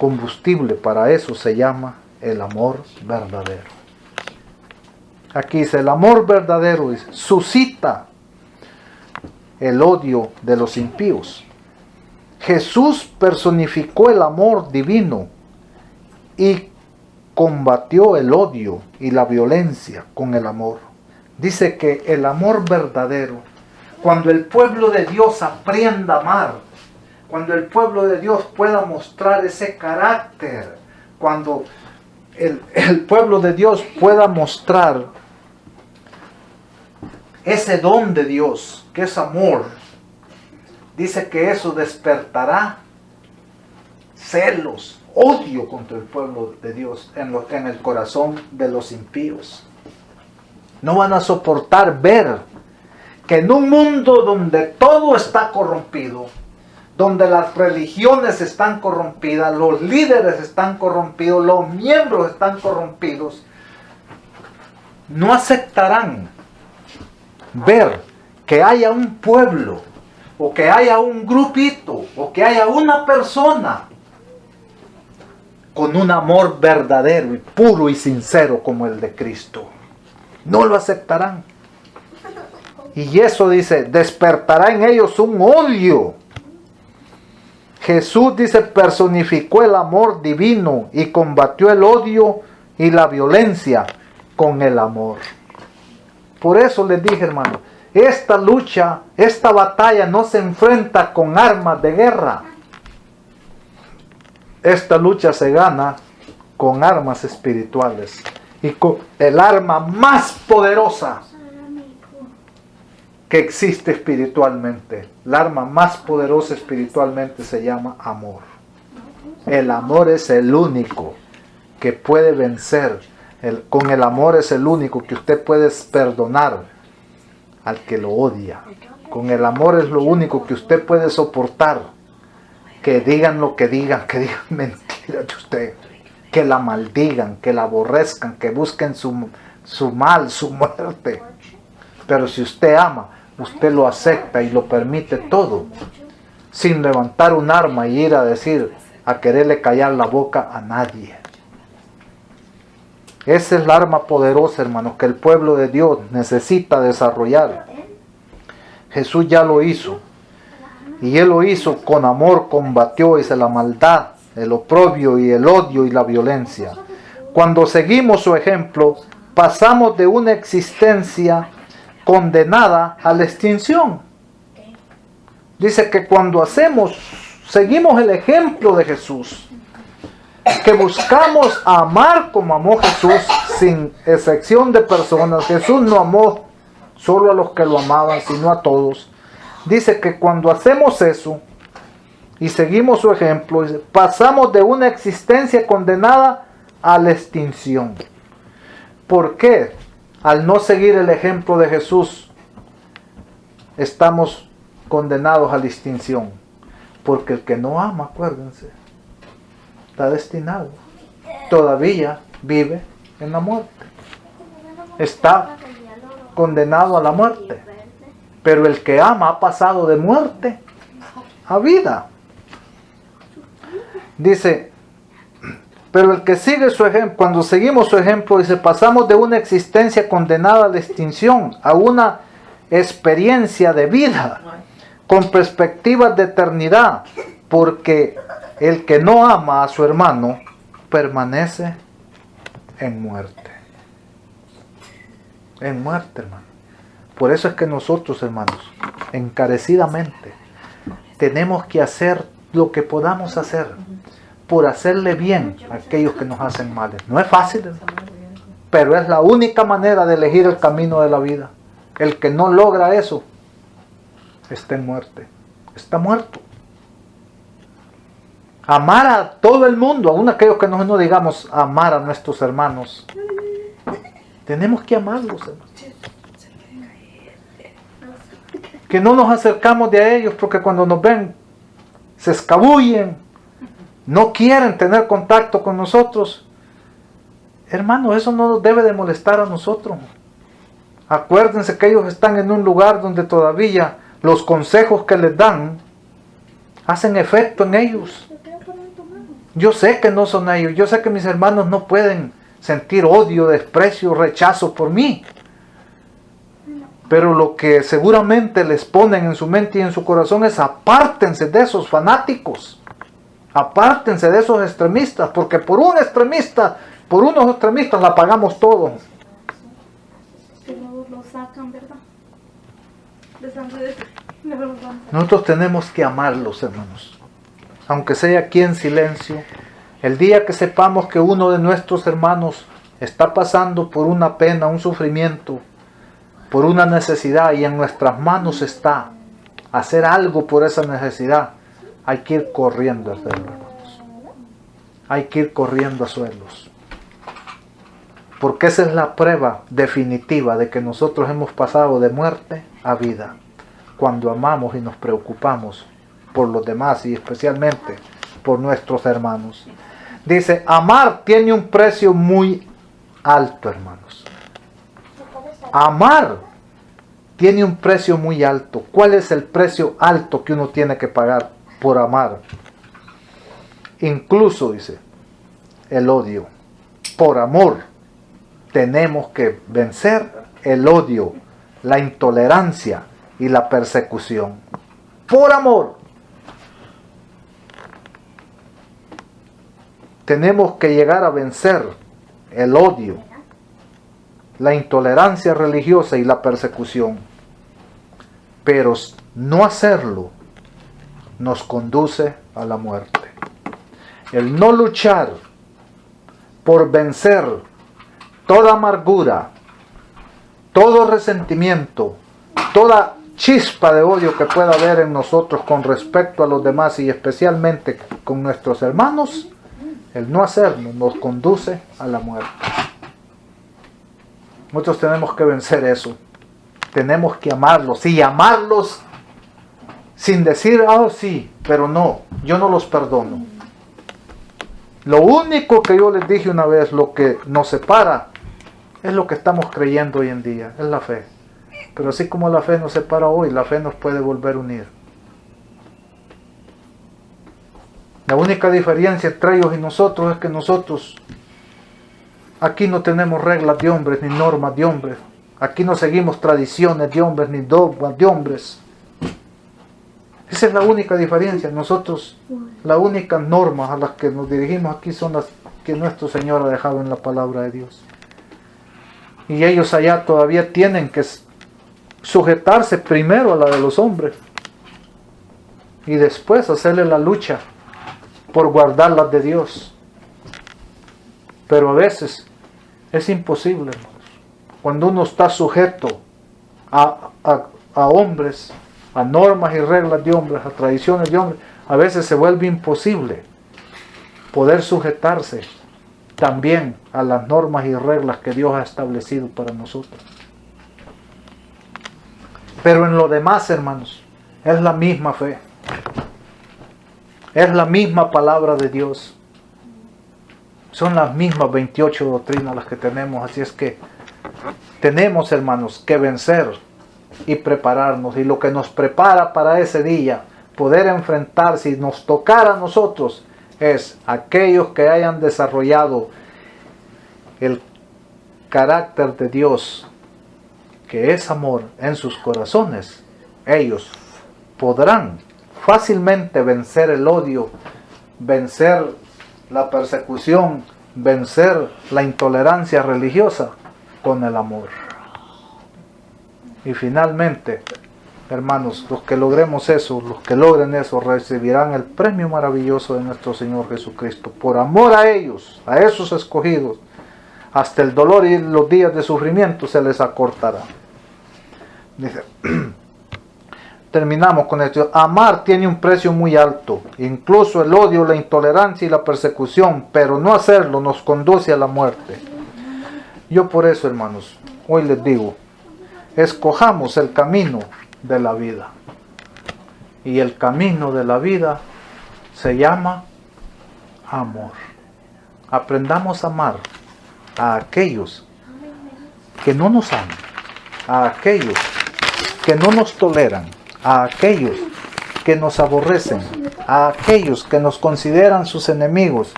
combustible para eso se llama el amor verdadero. Aquí dice, el amor verdadero suscita el odio de los impíos. Jesús personificó el amor divino y combatió el odio y la violencia con el amor. Dice que el amor verdadero, cuando el pueblo de Dios aprenda a amar, cuando el pueblo de Dios pueda mostrar ese carácter, cuando el pueblo de Dios pueda mostrar ese don de Dios, que es amor, dice que eso despertará celos, odio contra el pueblo de Dios en el corazón de los impíos. No van a soportar ver que en un mundo donde todo está corrompido, donde las religiones están corrompidas, los líderes están corrompidos, los miembros están corrompidos, no aceptarán ver que haya un pueblo, o que haya un grupito, o que haya una persona con un amor verdadero y puro y sincero como el de Cristo. No lo aceptarán. Y eso dice, despertará en ellos un odio. Jesús, dice, personificó el amor divino y combatió el odio y la violencia con el amor. Por eso les dije, hermano, esta lucha, esta batalla no se enfrenta con armas de guerra. Esta lucha se gana con armas espirituales y con el arma más poderosa que existe espiritualmente. El arma más poderosa espiritualmente se llama amor. El amor es el único que puede vencer. Con el amor es el único que usted puede perdonar al que lo odia. Con el amor es lo único que usted puede soportar. Que digan lo que digan mentiras de usted. Que la maldigan, que la aborrezcan, que busquen su mal, su muerte. Pero si usted ama, usted lo acepta y lo permite todo. Sin levantar un arma y ir a quererle callar la boca a nadie. Esa es la arma poderosa, hermanos, que el pueblo de Dios necesita desarrollar. Jesús ya lo hizo. Y Él lo hizo con amor, combatió, dice, la maldad, el oprobio y el odio y la violencia. Cuando seguimos su ejemplo, pasamos de una existencia condenada a la extinción. Dice que cuando seguimos el ejemplo de Jesús, que buscamos amar como amó Jesús, sin excepción de personas. Jesús no amó solo a los que lo amaban, sino a todos. Dice que cuando hacemos eso y seguimos su ejemplo, pasamos de una existencia condenada a la extinción. ¿Por qué? Al no seguir el ejemplo de Jesús, estamos condenados a la extinción. Porque el que no ama, acuérdense, está destinado. Todavía vive en la muerte. Está condenado a la muerte. Pero el que ama ha pasado de muerte a vida. Dice, pero el que sigue su ejemplo, cuando seguimos su ejemplo, dice, pasamos de una existencia condenada a la extinción a una experiencia de vida con perspectivas de eternidad, porque el que no ama a su hermano permanece en muerte. En muerte, hermano. Por eso es que nosotros, hermanos, encarecidamente, tenemos que hacer lo que podamos hacer por hacerle bien a aquellos que nos hacen mal. No es fácil, hermano, pero es la única manera de elegir el camino de la vida. El que no logra eso, está en muerte. Está muerto. Amar a todo el mundo, aun aquellos que no digamos amar a nuestros hermanos. Tenemos que amarlos, hermanos. Que no nos acercamos de a ellos porque cuando nos ven se escabullen, no quieren tener contacto con nosotros. Hermano, eso no nos debe de molestar a nosotros. Acuérdense que ellos están en un lugar donde todavía los consejos que les dan hacen efecto en ellos. Yo sé que no son ellos. Yo sé que mis hermanos no pueden sentir odio, desprecio, rechazo por mí. Pero lo que seguramente les ponen en su mente y en su corazón es apártense de esos fanáticos. Apártense de esos extremistas. Porque por unos extremistas la pagamos todos. Lo sacan, ¿verdad? Nosotros tenemos que amarlos, hermanos. Aunque sea aquí en silencio. El día que sepamos que uno de nuestros hermanos está pasando por una pena, un sufrimiento, por una necesidad, y en nuestras manos está hacer algo por esa necesidad, hay que ir corriendo, hermanos. Hay que ir corriendo a suelos. Porque esa es la prueba definitiva de que nosotros hemos pasado de muerte a vida. Cuando amamos y nos preocupamos por los demás y especialmente por nuestros hermanos. Dice, amar tiene un precio muy alto, hermanos. Amar tiene un precio muy alto. ¿Cuál es el precio alto que uno tiene que pagar por amar? Incluso, dice, el odio. Por amor tenemos que vencer el odio, la intolerancia y la persecución. Por amor. Tenemos que llegar a vencer el odio, la intolerancia religiosa y la persecución. Pero no hacerlo nos conduce a la muerte. El no luchar por vencer toda amargura, todo resentimiento, toda chispa de odio que pueda haber en nosotros con respecto a los demás y especialmente con nuestros hermanos, el no hacerlo nos conduce a la muerte. Nosotros tenemos que vencer eso. Tenemos que amarlos y amarlos sin decir, sí, pero no, yo no los perdono. Lo único que yo les dije una vez, lo que nos separa, es lo que estamos creyendo hoy en día, es la fe. Pero así como la fe nos separa hoy, la fe nos puede volver a unir. La única diferencia entre ellos y nosotros es que nosotros aquí no tenemos reglas de hombres ni normas de hombres. Aquí no seguimos tradiciones de hombres ni dogmas de hombres. Esa es la única diferencia. Nosotros, las únicas normas a las que nos dirigimos aquí son las que nuestro Señor ha dejado en la palabra de Dios. Y ellos allá todavía tienen que sujetarse primero a la de los hombres y después hacerle la lucha por guardar las de Dios. Pero a veces es imposible, hermanos. Cuando uno está sujeto a hombres, a normas y reglas de hombres, a tradiciones de hombres, a veces se vuelve imposible poder sujetarse también a las normas y reglas que Dios ha establecido para nosotros. Pero en lo demás, hermanos, es la misma fe. Es la misma palabra de Dios. Son las mismas 28 doctrinas las que tenemos. Así es que tenemos, hermanos, que vencer y prepararnos. Y lo que nos prepara para ese día, poder enfrentar, si nos tocara a nosotros, es aquellos que hayan desarrollado el carácter de Dios, que es amor, en sus corazones. Ellos podrán fácilmente vencer el odio, vencer la persecución, vencer la intolerancia religiosa con el amor. Y finalmente, hermanos, los que logremos eso, los que logren eso, recibirán el premio maravilloso de nuestro Señor Jesucristo. Por amor a ellos, a esos escogidos, hasta el dolor y los días de sufrimiento se les acortará. Dice, terminamos con esto. Amar tiene un precio muy alto, incluso el odio, la intolerancia y la persecución, pero no hacerlo nos conduce a la muerte. Yo por eso, hermanos, hoy les digo, escojamos el camino de la vida. Y el camino de la vida se llama amor. Aprendamos a amar a aquellos que no nos aman, a aquellos que no nos toleran, a aquellos que nos aborrecen, a aquellos que nos consideran sus enemigos.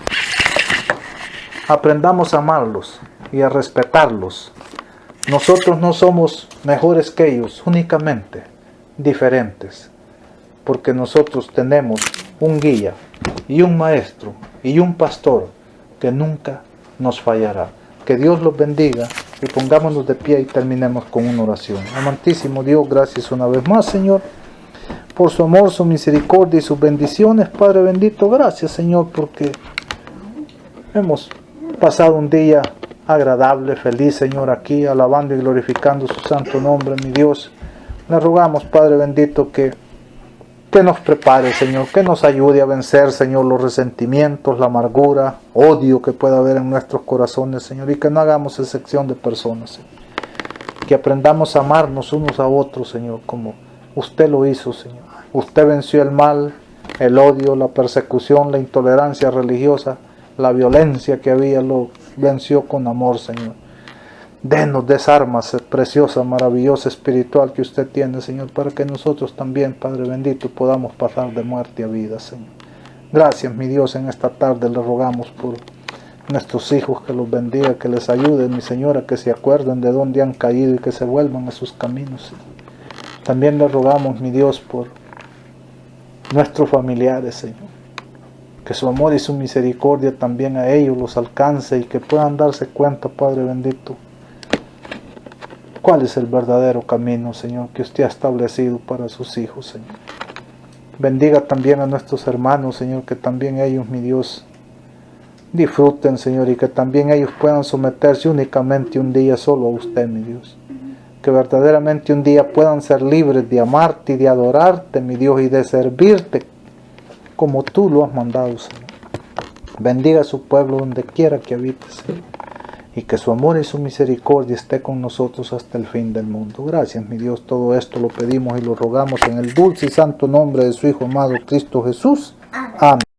Aprendamos a amarlos y a respetarlos. Nosotros no somos mejores que ellos, únicamente diferentes, porque nosotros tenemos un guía y un maestro y un pastor que nunca nos fallará. Que Dios los bendiga y pongámonos de pie y terminemos con una oración. Amantísimo Dios, gracias una vez más, Señor, por su amor, su misericordia y sus bendiciones. Padre bendito, gracias, Señor, porque hemos pasado un día agradable, feliz, Señor, aquí, alabando y glorificando su santo nombre, mi Dios. Le rogamos, Padre bendito, que nos prepare, Señor, que nos ayude a vencer, Señor, los resentimientos, la amargura, odio que pueda haber en nuestros corazones, Señor, y que no hagamos excepción de personas, Señor. Que aprendamos a amarnos unos a otros, Señor, como usted lo hizo, Señor. Usted venció el mal, el odio, la persecución, la intolerancia religiosa, la violencia que había, lo venció con amor, Señor. Denos de esa arma preciosa, maravillosa, espiritual que usted tiene, Señor, para que nosotros también, Padre bendito, podamos pasar de muerte a vida, Señor. Gracias, mi Dios, en esta tarde le rogamos por nuestros hijos, que los bendiga, que les ayude, mi Señora, que se acuerden de dónde han caído y que se vuelvan a sus caminos, Señor. También le rogamos, mi Dios, por nuestros familiares, Señor. Que su amor y su misericordia también a ellos los alcance y que puedan darse cuenta, Padre bendito, cuál es el verdadero camino, Señor, que usted ha establecido para sus hijos, Señor. Bendiga también a nuestros hermanos, Señor, que también ellos, mi Dios, disfruten, Señor, y que también ellos puedan someterse únicamente un día solo a usted, mi Dios. Que verdaderamente un día puedan ser libres de amarte y de adorarte, mi Dios, y de servirte como tú lo has mandado, Señor. Bendiga a su pueblo donde quiera que habite, Señor. Y que su amor y su misericordia esté con nosotros hasta el fin del mundo. Gracias, mi Dios. Todo esto lo pedimos y lo rogamos en el dulce y santo nombre de su Hijo amado Cristo Jesús. Amén.